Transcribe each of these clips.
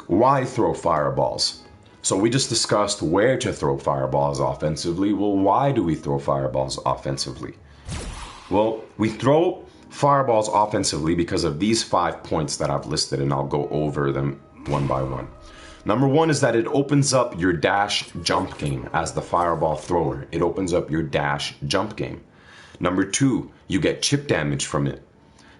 Why throw fireballs? So we just discussed where to throw fireballs offensively. Well, why do we throw fireballs offensively? Well, we throw fireballs offensively because of these 5 points that I've listed, and I'll go over them one by one. Number one is that it opens up your dash jump game as the fireball thrower. It opens up your dash jump game. Number two, you get chip damage from it.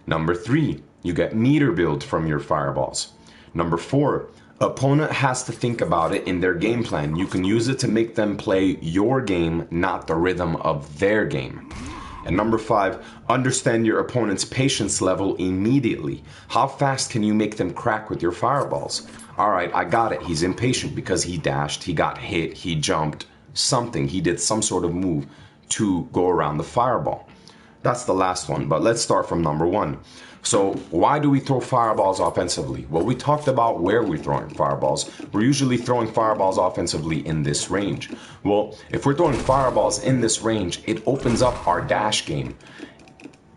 Number three, you get meter build from your fireballs. Number four, opponent has to think about it in their game plan. You can use it to make them play your game, not the rhythm of their game. And number five, understand your opponent's patience level immediately. How fast can you make them crack with your fireballs? All right, I got it. He's impatient because he dashed, he got hit, he jumped, something. He did some sort of move to go around the fireball. That's the last one, but let's start from number one. So why do we throw fireballs offensively? Well, we talked about where we're throwing fireballs. We're usually throwing fireballs offensively in this range. Well, if we're throwing fireballs in this range, it opens up our dash game.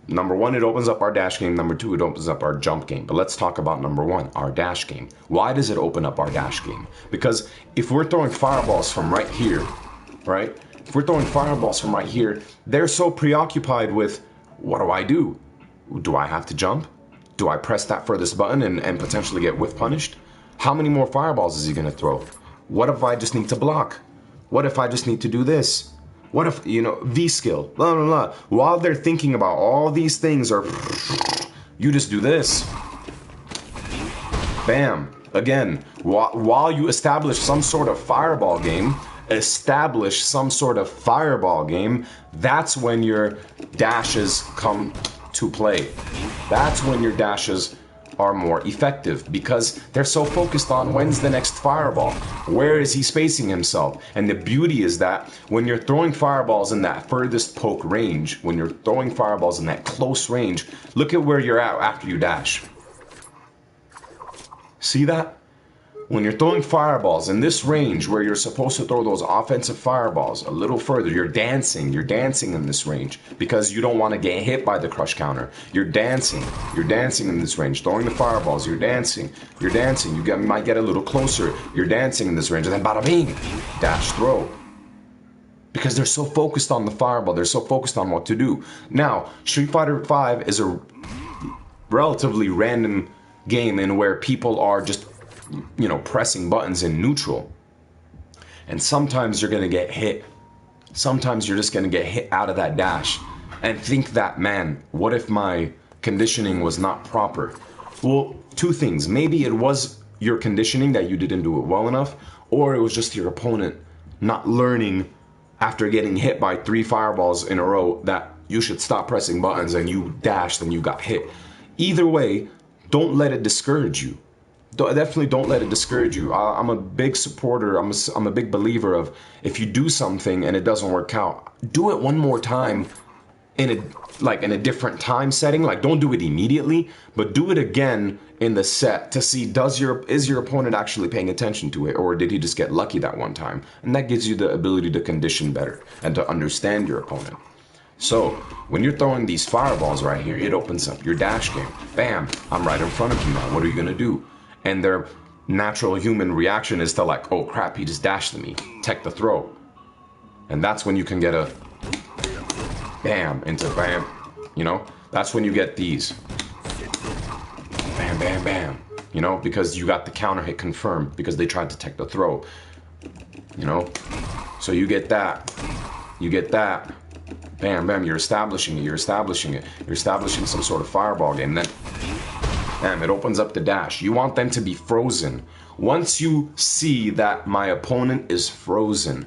Number one, it opens up our dash game. Number two, it opens up our jump game. But let's talk about number one, our dash game. Why does it open up our dash game? Because if we're throwing fireballs from right here, right? If we're throwing fireballs from right here, they're so preoccupied with, what do I do? Do I have to jump? Do I press that furthest button and potentially get whiff punished? How many more fireballs is he going to throw? What if I just need to block? What if I just need to do this? What if, V-skill, blah, blah, blah. While they're thinking about all these things, or you just do this. Bam. Again, while you establish some sort of fireball game, that's when your dashes come to play. That's when your dashes are more effective because they're so focused on when's the next fireball, where is he spacing himself. And the beauty is that when you're throwing fireballs in that furthest poke range, when you're throwing fireballs in that close range, look at where you're at after you dash. See that? When you're throwing fireballs in this range where you're supposed to throw those offensive fireballs a little further, you're dancing in this range because you don't want to get hit by the crush counter. You're dancing in this range, throwing the fireballs, you're dancing, you might get a little closer, you're dancing in this range, and then bada bing, dash throw. Because they're so focused on the fireball, they're so focused on what to do. Now, Street Fighter V is a relatively random game in where people are just pressing buttons in neutral. And sometimes you're going to get hit. Sometimes you're just going to get hit out of that dash and think that, man, what if my conditioning was not proper? Well, two things. Maybe it was your conditioning that you didn't do it well enough, or it was just your opponent not learning after getting hit by 3 fireballs in a row that you should stop pressing buttons and you dashed and you got hit. Either way, don't let it discourage you. Definitely don't let it discourage you. I'm a big supporter, I'm a big believer of if you do something and it doesn't work out, do it one more time in a different time setting. Like, don't do it immediately, but do it again in the set to see is your opponent actually paying attention to it, or did he just get lucky that one time? And that gives you the ability to condition better and to understand your opponent. So when you're throwing these fireballs right here, it opens up your dash game. Bam, I'm right in front of you now. What are you gonna do? And their natural human reaction is to like, oh crap, he just dashed at me. Tech the throw. And that's when you can get a bam into bam. That's when you get these. Bam, bam, bam. Because you got the counter hit confirmed because they tried to tech the throw. So you get that. You get that. Bam, bam, you're establishing it. You're establishing some sort of fireball game. Then it opens up the dash. You want them to be frozen. Once you see that my opponent is frozen,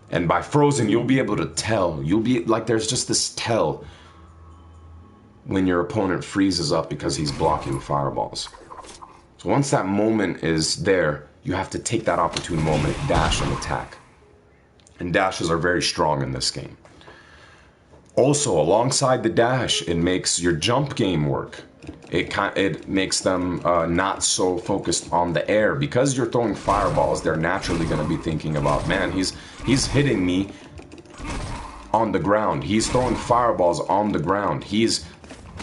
and by frozen, you'll be able to tell. You'll be like, there's just this tell when your opponent freezes up because he's blocking fireballs. So once that moment is there, you have to take that opportune moment, dash and attack. And dashes are very strong in this game. Also, alongside the dash, it makes your jump game work. It makes them not so focused on the air. Because you're throwing fireballs, they're naturally going to be thinking about, man, he's hitting me on the ground. He's throwing fireballs on the ground. He's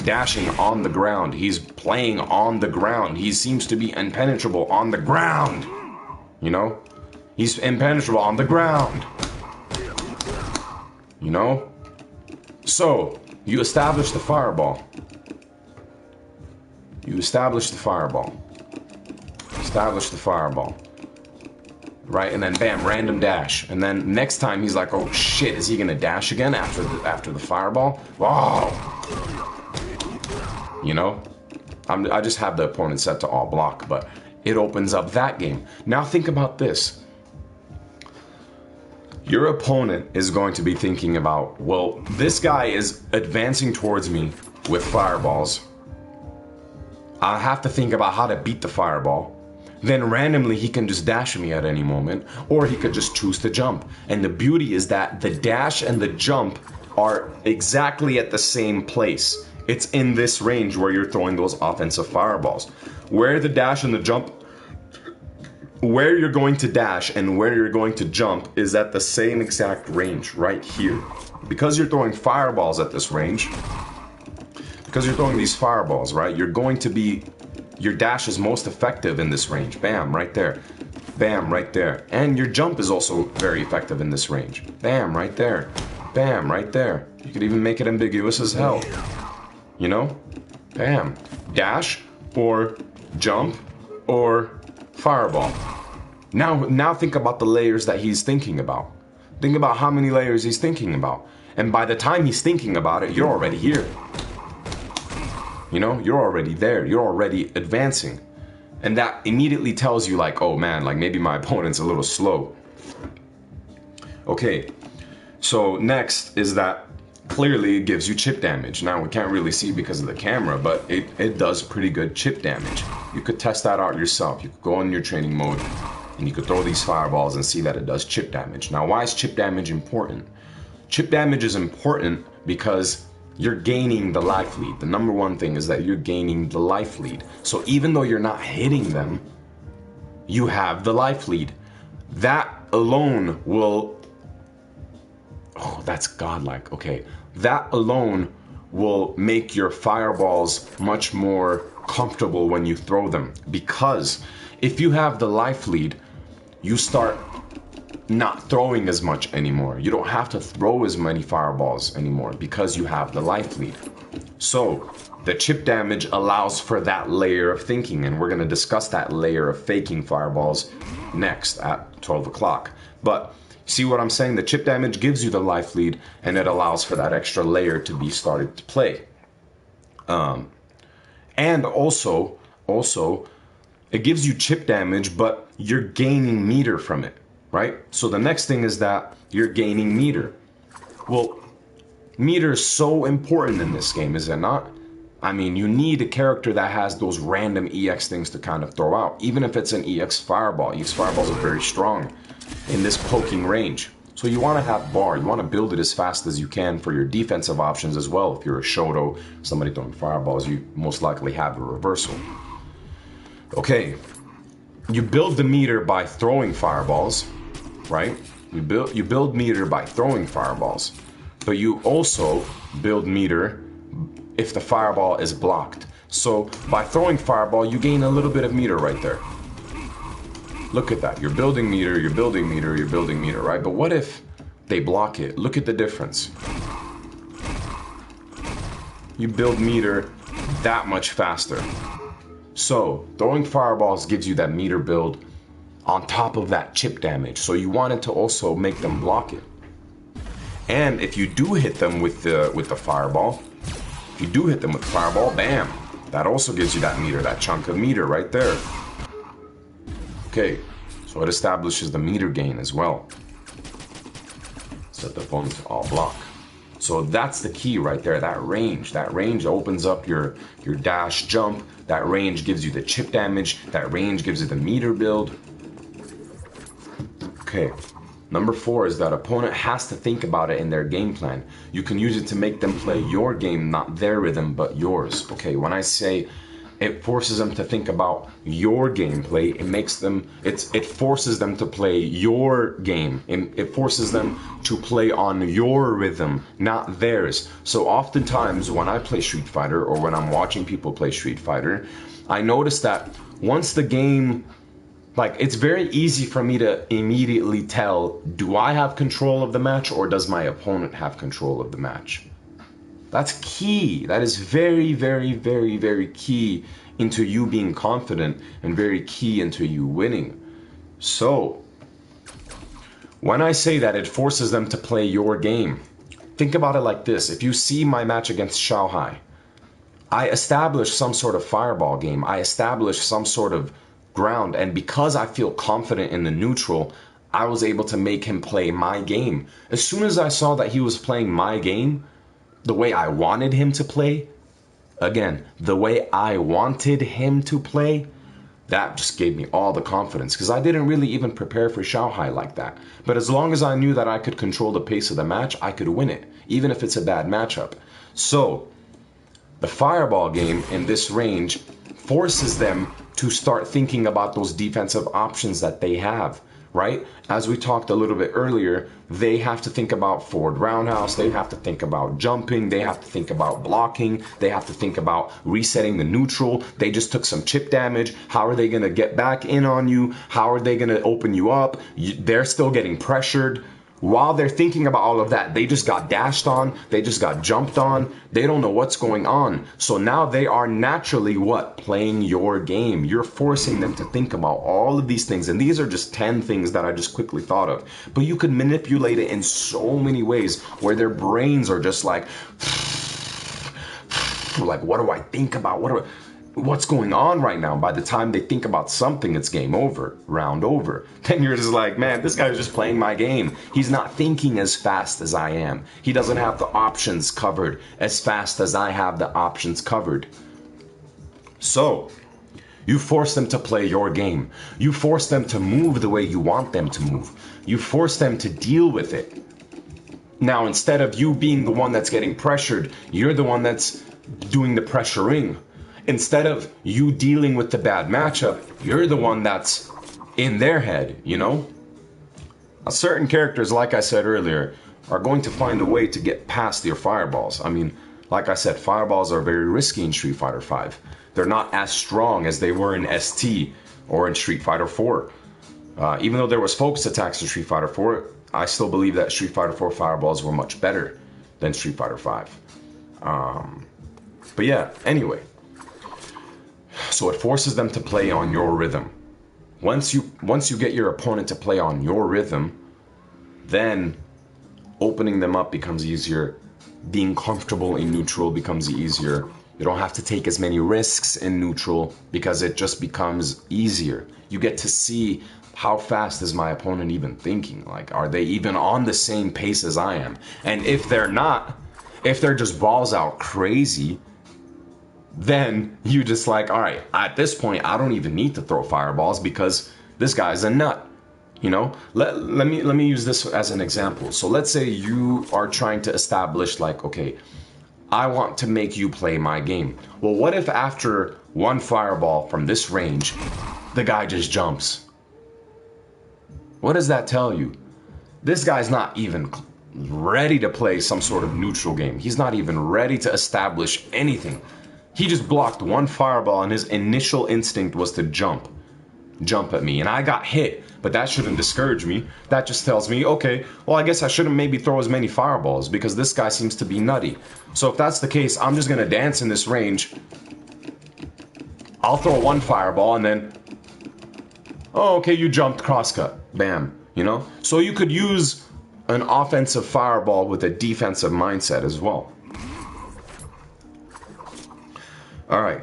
dashing on the ground. He's playing on the ground. He seems to be impenetrable on the ground. You know? He's impenetrable on the ground. You know? So, you establish the fireball. You establish the fireball. Establish the fireball. Right? And then bam, random dash. And then next time he's like, oh shit, is he gonna dash again after the fireball? Wow. You know? I just have the opponent set to all block, but it opens up that game. Now think about this. Your opponent is going to be thinking about, well, this guy is advancing towards me with fireballs. I have to think about how to beat the fireball. Then randomly he can just dash me at any moment, or he could just choose to jump. And the beauty is that the dash and the jump are exactly at the same place. It's in this range where you're throwing those offensive fireballs. Where the dash and the jump, where you're going to dash and where you're going to jump is at the same exact range right here. Because you're throwing fireballs at this range, because you're throwing these fireballs, right? You're going to be, your dash is most effective in this range. Bam, right there. Bam, right there. And your jump is also very effective in this range. Bam, right there. Bam, right there. You could even make it ambiguous as hell. You know? Bam. Dash or jump or fireball. Now think about the layers that he's thinking about. Think about how many layers he's thinking about. And by the time he's thinking about it, you're already here. You know, you're already there. You're already advancing. And that immediately tells you like, oh man, like maybe my opponent's a little slow. Okay, so next is that clearly it gives you chip damage. Now we can't really see because of the camera, but it does pretty good chip damage. You could test that out yourself. You could go in your training mode and you could throw these fireballs and see that it does chip damage. Now why is chip damage important? Chip damage is important because you're gaining the life lead. The number one thing is that you're gaining the life lead. So even though you're not hitting them, you have the life lead. That alone will, oh, that's godlike. Okay, that alone will make your fireballs much more comfortable when you throw them. Because if you have the life lead, you start not throwing as much anymore. You don't have to throw as many fireballs anymore because you have the life lead. So the chip damage allows for that layer of thinking, and we're going to discuss that layer of faking fireballs next at 12 o'clock. But see what I'm saying? The chip damage gives you the life lead, and it allows for that extra layer to be started to play. And also, it gives you chip damage, but you're gaining meter from it. Right? So the next thing is that you're gaining meter. Well, meter is so important in this game, is it not? I mean, you need a character that has those random EX things to kind of throw out. Even if it's an EX fireball. EX fireballs are very strong in this poking range. So you want to have bar. You want to build it as fast as you can for your defensive options as well. If you're a Shoto, somebody throwing fireballs, you most likely have a reversal. Okay. You build the meter by throwing fireballs. Right? You build meter by throwing fireballs, but you also build meter if the fireball is blocked. So by throwing fireball, you gain a little bit of meter right there. Look at that. You're building meter, you're building meter, you're building meter, right? But what if they block it? Look at the difference. You build meter that much faster. So throwing fireballs gives you that meter build on top of that chip damage. So you wanted to also make them block it. And if you do hit them with the fireball, if you do hit them with the fireball, bam, that also gives you that meter, that chunk of meter right there. Okay, so it establishes the meter gain as well. Set the opponent to all block. So that's the key right there, that range opens up your dash jump, that range gives you the chip damage, that range gives you the meter build. Okay, number 4 is that opponent has to think about it in their game plan. You can use it to make them play your game, not their rhythm, but yours. Okay, when I say It forces them to think about your gameplay. It forces them to play your game. It forces them to play on your rhythm, not theirs. So oftentimes when I play Street Fighter or when I'm watching people play Street Fighter, I notice that once the game, like, it's very easy for me to immediately tell, do I have control of the match or does my opponent have control of the match? That's key. That is very, very, very, very key into you being confident and very key into you winning. So, when I say that it forces them to play your game, think about it like this. If you see my match against Shanghai, I established some sort of fireball game. I established some sort of ground. And because I feel confident in the neutral, I was able to make him play my game. As soon as I saw that he was playing my game, the way I wanted him to play, again, the way I wanted him to play, that just gave me all the confidence because I didn't really even prepare for Shanghai like that. But as long as I knew that I could control the pace of the match, I could win it, even if it's a bad matchup. So, the fireball game in this range forces them to start thinking about those defensive options that they have, right? As we talked a little bit earlier, they have to think about forward roundhouse, they have to think about jumping, they have to think about blocking, they have to think about resetting the neutral. They just took some chip damage. How are they going to get back in on you? How are they going to open you up? They're still getting pressured. While they're thinking about all of that, they just got dashed on, they just got jumped on, they don't know what's going on. So now they are naturally what? Playing your game. You're forcing them to think about all of these things. And these are just 10 things that I just quickly thought of. But you could manipulate it in so many ways where their brains are just like, what do I think about? What's going on right now? By the time they think about something, it's game over, round over. Then you're just like, man, this guy's just playing my game. He's not thinking as fast as I am. He doesn't have the options covered as fast as I have the options covered. So, you force them to play your game. You force them to move the way you want them to move. You force them to deal with it. Now, instead of you being the one that's getting pressured, you're the one that's doing the pressuring. Instead of you dealing with the bad matchup, you're the one that's in their head, you know? Certain characters, like I said earlier, are going to find a way to get past your fireballs. I mean, like I said, fireballs are very risky in Street Fighter V. They're not as strong as they were in ST or in Street Fighter 4. Even though there was focus attacks in Street Fighter 4, I still believe that Street Fighter 4 fireballs were much better than Street Fighter 5. But yeah, anyway. So it forces them to play on your rhythm. Once you get your opponent to play on your rhythm, then opening them up becomes easier. Being comfortable in neutral becomes easier. You don't have to take as many risks in neutral because it just becomes easier. You get to see how fast is my opponent even thinking? Like, are they even on the same pace as I am? And if they're not, if they're just balls out crazy, then you just like, all right, at this point, I don't even need to throw fireballs because this guy's a nut. You know, let me use this as an example. So let's say you are trying to establish like, okay, I want to make you play my game. Well, what if after one fireball from this range, the guy just jumps? What does that tell you? This guy's not even ready to play some sort of neutral game. He's not even ready to establish anything. He just blocked one fireball and his initial instinct was to jump at me. And I got hit, but that shouldn't discourage me. That just tells me, okay, well, I guess I shouldn't maybe throw as many fireballs because this guy seems to be nutty. So if that's the case, I'm just going to dance in this range. I'll throw one fireball and then, oh, okay, you jumped, crosscut, bam, you know? So you could use an offensive fireball with a defensive mindset as well. All right,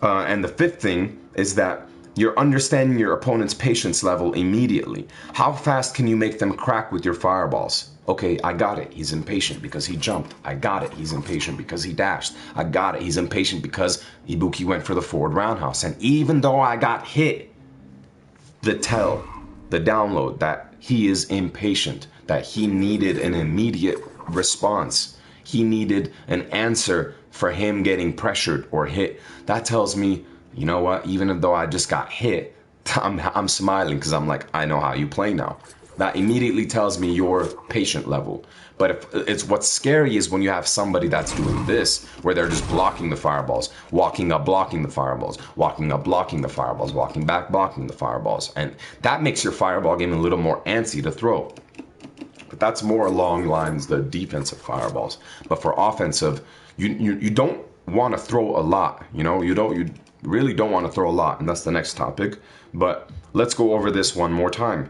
and the fifth thing is that you're understanding your opponent's patience level immediately. How fast can you make them crack with your fireballs? Okay, I got it. He's impatient because he jumped. I got it. He's impatient because he dashed. I got it. He's impatient because Ibuki went for the forward roundhouse. And even though I got hit, the download that he is impatient, that he needed an immediate response. He needed an answer for him getting pressured or hit. That tells me, You know what? Even though I just got hit, I'm smiling because I'm like, I know how you play now. That immediately tells me your patient level. But if it's what's scary is when you have somebody that's doing this, where they're just blocking the fireballs, walking up, blocking the fireballs, walking up, blocking the fireballs, walking back, blocking the fireballs. And that makes your fireball game a little more antsy to throw. But that's more along lines the defensive fireballs. But for offensive, you don't want to throw a lot. You really don't want to throw a lot, and that's the next topic. But let's go over this one more time.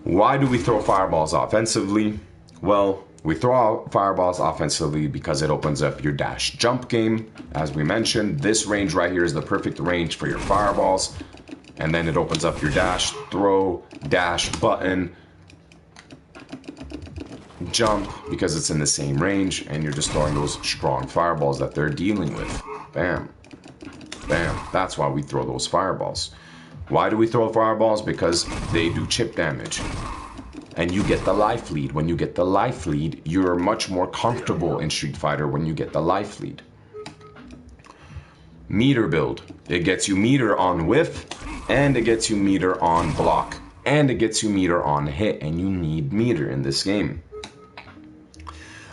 Why do we throw fireballs offensively? Well, we throw out fireballs offensively because it opens up your dash jump game. As we mentioned, this range right here is the perfect range for your fireballs. And then it opens up your dash, throw, dash, button, jump, because it's in the same range, and you're just throwing those strong fireballs that they're dealing with. Bam. Bam. That's why we throw those fireballs. Why do we throw fireballs? Because they do chip damage. And you get the life lead. When you get the life lead, you're much more comfortable in Street Fighter when you get the life lead. Meter build. It gets you meter on whiff, and it gets you meter on block, and it gets you meter on hit, and you need meter in this game.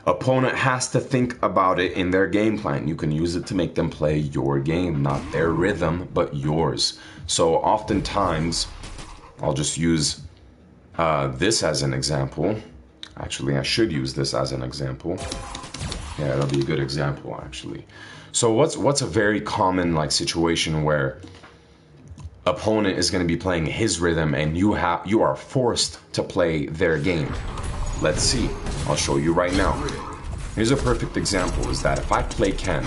Opponent has to think about it in their game plan. You can use it to make them play your game, not their rhythm, but yours. So oftentimes, I'll just use this as an example. Actually, I should use this as an example. Yeah, that'll be a good example, actually. So what's a very common situation where opponent is going to be playing his rhythm and you are forced to play their game? Let's see. I'll show you right now. Here's a perfect example, is that if I play Ken,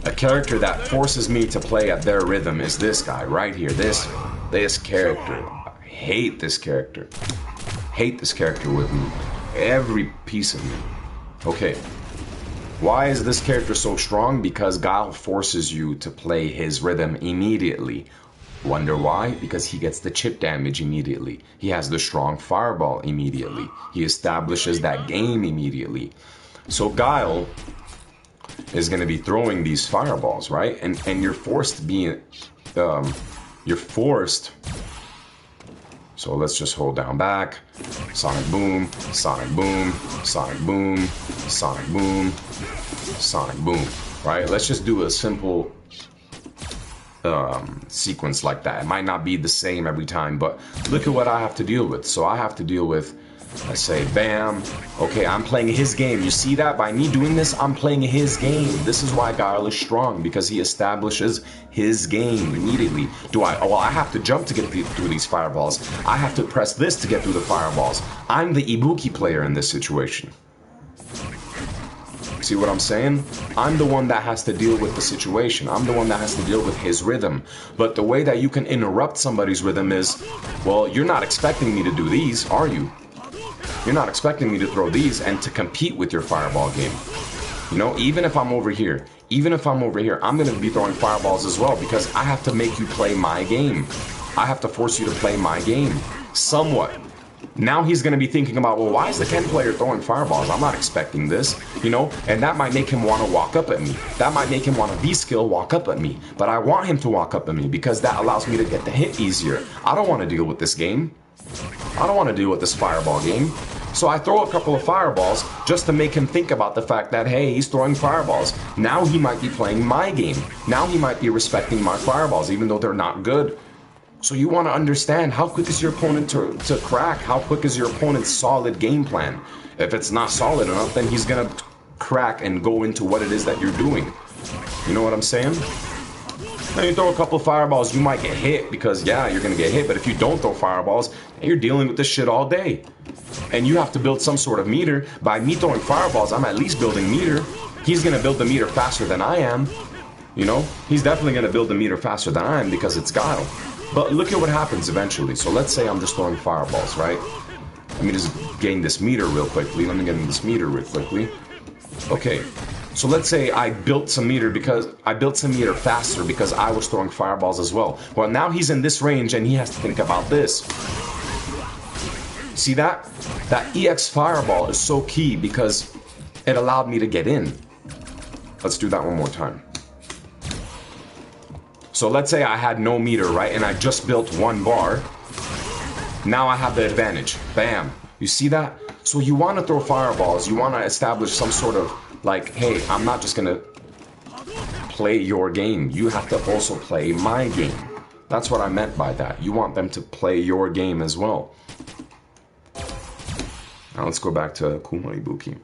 a character that forces me to play at their rhythm is this guy right here. This character. I hate this character. Hate this character with me. Every piece of me. Okay. Why is this character so strong? Because Guile forces you to play his rhythm immediately. Wonder why? Because he gets the chip damage immediately. He has the strong fireball immediately. He establishes that game immediately. So Guile is going to be throwing these fireballs, right? And you're forced to be, you're forced. So let's just hold down back. Sonic boom, sonic boom, sonic boom, sonic boom, sonic boom, right? Let's just do a simple sequence like that. It might not be the same every time, but look at what I have to deal with. So I have to deal with, I say, bam. Okay, I'm playing his game. You see that? By me doing this, I'm playing his game. This is why Guile is strong, because he establishes his game immediately. Well, I have to jump to get through these fireballs. I have to press this to get through the fireballs. I'm the Ibuki player in this situation. See what I'm saying? I'm the one that has to deal with the situation. I'm the one that has to deal with his rhythm. But the way that you can interrupt somebody's rhythm is, well, you're not expecting me to do these, are you? You're not expecting me to throw these and to compete with your fireball game. You know, even if I'm over here, I'm going to be throwing fireballs as well, because I have to make you play my game. I have to force you to play my game. Somewhat. Now he's going to be thinking about, well, why is the Ken player throwing fireballs? I'm not expecting this, you know? And that might make him want to walk up at me. That might make him want to V-skill walk up at me. But I want him to walk up at me because that allows me to get the hit easier. I don't want to deal with this game. I don't want to deal with this fireball game. So I throw a couple of fireballs just to make him think about the fact that, hey, he's throwing fireballs. Now he might be playing my game. Now he might be respecting my fireballs, even though they're not good. So you want to understand how quick is your opponent to crack? How quick is your opponent's solid game plan? If it's not solid enough, then he's going to crack and go into what it is that you're doing. You know what I'm saying? Now you throw a couple of fireballs, you might get hit because, yeah, you're going to get hit. But if you don't throw fireballs, you're dealing with this shit all day. And you have to build some sort of meter. By me throwing fireballs, I'm at least building meter. He's going to build the meter faster than I am. You know, he's definitely going to build the meter faster than I am because it's Guile. But look at what happens eventually. So let's say I'm just throwing fireballs, right? Let me just gain this meter real quickly. Let me get in this meter real quickly. Okay. So let's say I built some meter faster because I was throwing fireballs as well. Well, now he's in this range and he has to think about this. See that? That EX fireball is so key because it allowed me to get in. Let's do that one more time. So let's say I had no meter, right? And I just built 1 bar. Now I have the advantage. Bam. You see that? So you want to throw fireballs. You want to establish some sort of like, hey, I'm not just going to play your game. You have to also play my game. That's what I meant by that. You want them to play your game as well. Now let's go back to Kuma Ibuki.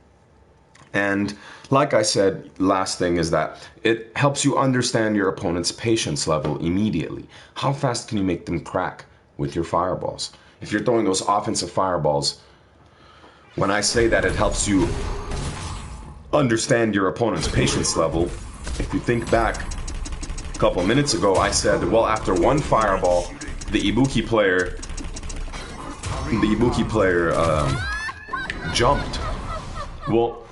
And like I said, last thing is that it helps you understand your opponent's patience level immediately. How fast can you make them crack with your fireballs? If you're throwing those offensive fireballs, when I say that it helps you understand your opponent's patience level, if you think back a couple minutes ago, I said, well, after 1 fireball, the Ibuki player jumped. Well,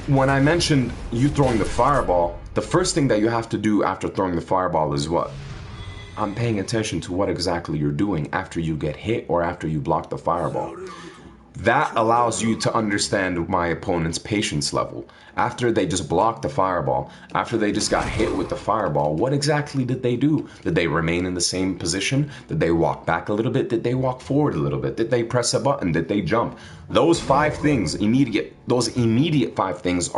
when I mentioned you throwing the fireball, the first thing that you have to do after throwing the fireball is what? I'm paying attention to what exactly you're doing after you get hit or after you block the fireball. That allows you to understand my opponent's patience level. After they just blocked the fireball, after they just got hit with the fireball, what exactly did they do? Did they remain in the same position? Did they walk back a little bit? Did they walk forward a little bit? Did they press a button? Did they jump? Those 5 things, those immediate 5 things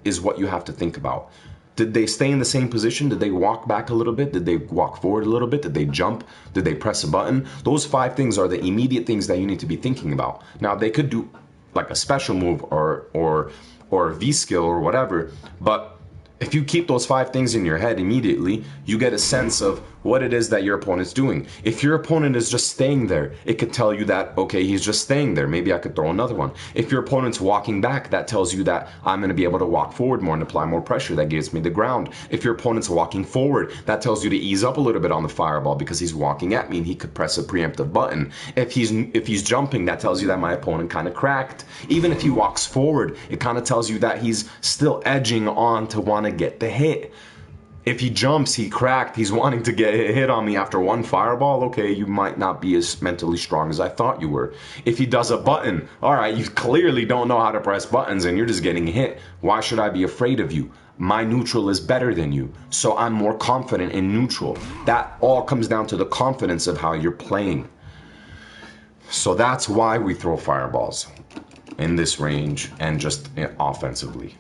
is what you have to think about. Did they stay in the same position? Did they walk back a little bit? Did they walk forward a little bit? Did they jump? Did they press a button? Those 5 things are the immediate things that you need to be thinking about. Now, they could do like a special move or a V skill or whatever, but if you keep those 5 things in your head immediately, you get a sense of what it is that your opponent's doing. If your opponent is just staying there, it could tell you that, okay, he's just staying there. Maybe I could throw another one. If your opponent's walking back, that tells you that I'm going to be able to walk forward more and apply more pressure. That gives me the ground. If your opponent's walking forward, that tells you to ease up a little bit on the fireball because he's walking at me and he could press a preemptive button. If he's jumping, that tells you that my opponent kind of cracked. Even if he walks forward, it kind of tells you that he's still edging on to want to get the hit. If he jumps, he cracked, he's wanting to get hit on me after 1 fireball, okay, you might not be as mentally strong as I thought you were. If he does a button, alright, you clearly don't know how to press buttons and you're just getting hit. Why should I be afraid of you? My neutral is better than you, so I'm more confident in neutral. That all comes down to the confidence of how you're playing. So that's why we throw fireballs in this range and just offensively.